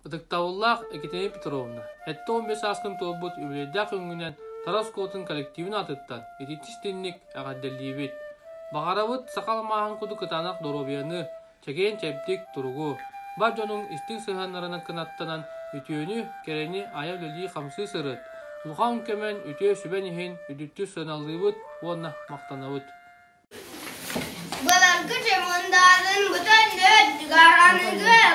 Кытыктабыллах Екатерина Петровна. Этте 15 аскын толбут үбілейдәк өңінен Тараскотын коллективін атыттан ететістенник әғадделдейбет. Бағарабыт сақал мағын құды кытанақ доробияны чәкен чәптік тұруғу. Бар жонун истин сыханларынан кынаттанан үтіөні керені аявлелі қамсы сырыт. Улхан көмен үтіө сүбен ехен үдітті сыналыбыт, онна мақтанабыт. Balarkı cemundadın bütün nödgar anıgır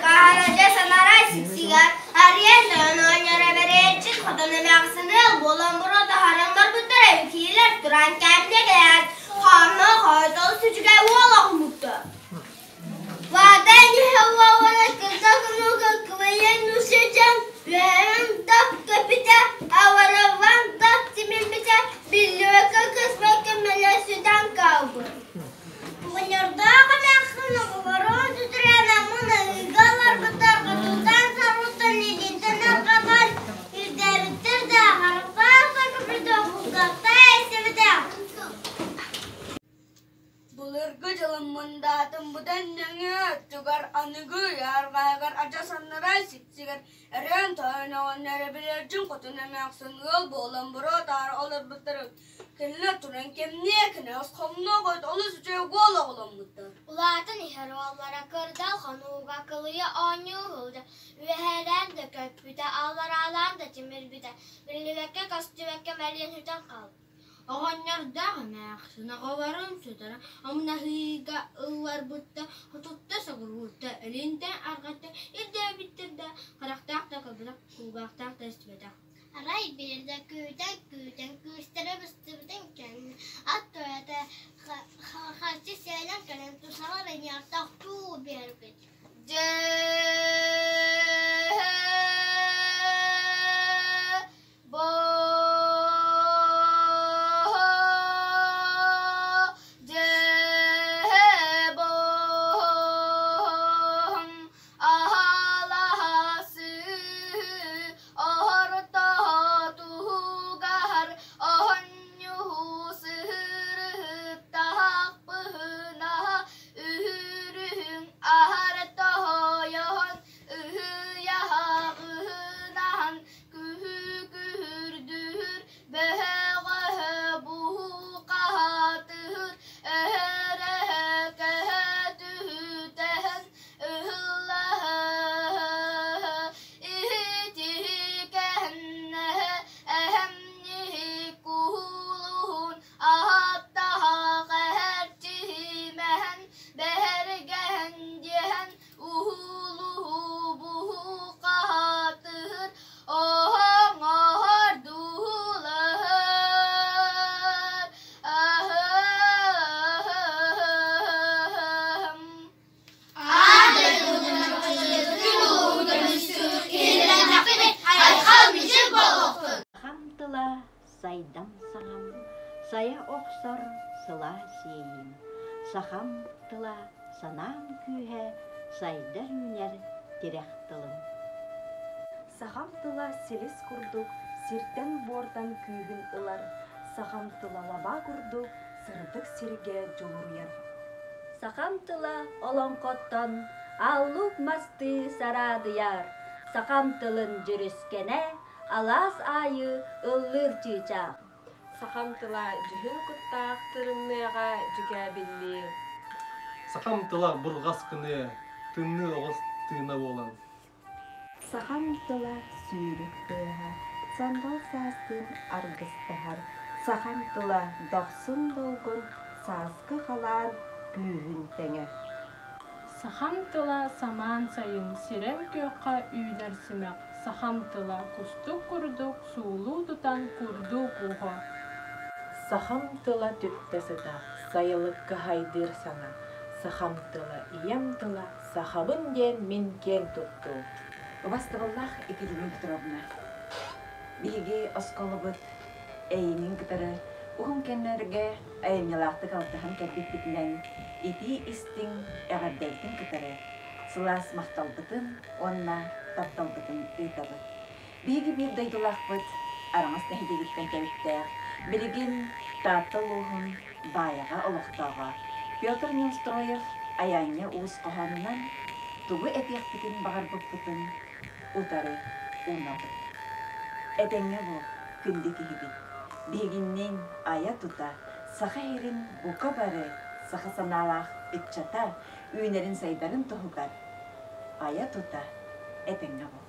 kaharaca sanara siksigar ariyen dön oynara vereyçin kutunu mağsını bolan burada haramlar bütün evkiler duran kendine gelen hamla haytalı sücüge oğlak mutlu. Vaden hava vana kızakını kakıvayen nusacağım Rühem tak köpüte avaravan tak simin bite Billüveka kısmak kemele süden kavgu Bunlardağı mekşunu kuvarın tütürene mına ıgalar bıtar Kıtıldan sarıltan elinden arkadan Yüzde bitir de harflar sakıpırdı Kukakta esivide Bulurgu jılımındatın bu dendeni Tügar anıgı yargaygar aca sanlara siksigar Eren tağına onları bilircin kutuna mekşunu Boğulan buru tar olur bıtırık Kelle turan kemniye kines komuna koyt Olu sütüye gola olan bıtır Ulatın ihrovallara kırdal Hanuga kılıya anyu hılca Ühelen de köpüde Ağlar ağlan da cimir bide Birlivekke kastüvekke meryen hüden kaldı Oğanlarda mekşuna kovarın sütara Amına hıga ıvar butta Hututta sagır butta Elinden argatta İrde bittirde Karaktak da kabırak Kugaktak da istveda Aray bir de güden Güçtere bıstırden kendini At doyada Harcı seylen kalen Tusalar en yartak tuğ bir bit Сайдам сағам, сая оқсар сыла сейін. Сақам тыла санам күйе, сайда үнер терек тылым. Сақам тыла селес күрдік, сертен бордан күйгін ылар. Сақам тыла лаба күрдік, сырдық серге жолуяр. Сақам тыла олонқоттан, аулук масты сарадыяр. Сақам тылын жүріскене, алас айы ыллыр чычақ. Сақам тыла жүхін күттақ тұрымныға жүге білі. Сақам тыла бұрғас күні тынны оғыз тыйна болан. Сақам тыла сүйрік тыға, сандал састын арғыстығар. Сақам тыла доқсын долғын, сасқы қалан күйін тәңі. Сахам тыла саман сайын сирен көққа үйлер сімек. Сахам тыла кустук курдук, суулу тутан курдук уға. Сахам тыла түттесіда, сайылыққа хайдыр сана. Сахам тыла, ием тыла, сахабын ден мен кен тұтту. Убастығыллах Екатерина Петровна. Биге осколы бұд, әйінің кітары, ұғым кенлерге әйінелақты қалтыған кәпет бітінен, ити істің әғардәйтін кітары. Сылас мақталбытын, онна тапталбытын ұйтабыт. Биге бір дайдылақ бұд, араңыз тәхеде кеткен кәбіттәр, білігін таттыл ұғын баяға ұлықтаға. Петр Неустроев аяңе уыз қоғанынан тугу этиэхпитин бағарбыппытын утары унабыт. Этеңе бу күнді кихибит. Бигиннен ая тута, саха херин бука бары, саха саналах итчата, үйнерин сайдарын тухугар. Ая тута, этеңе бу.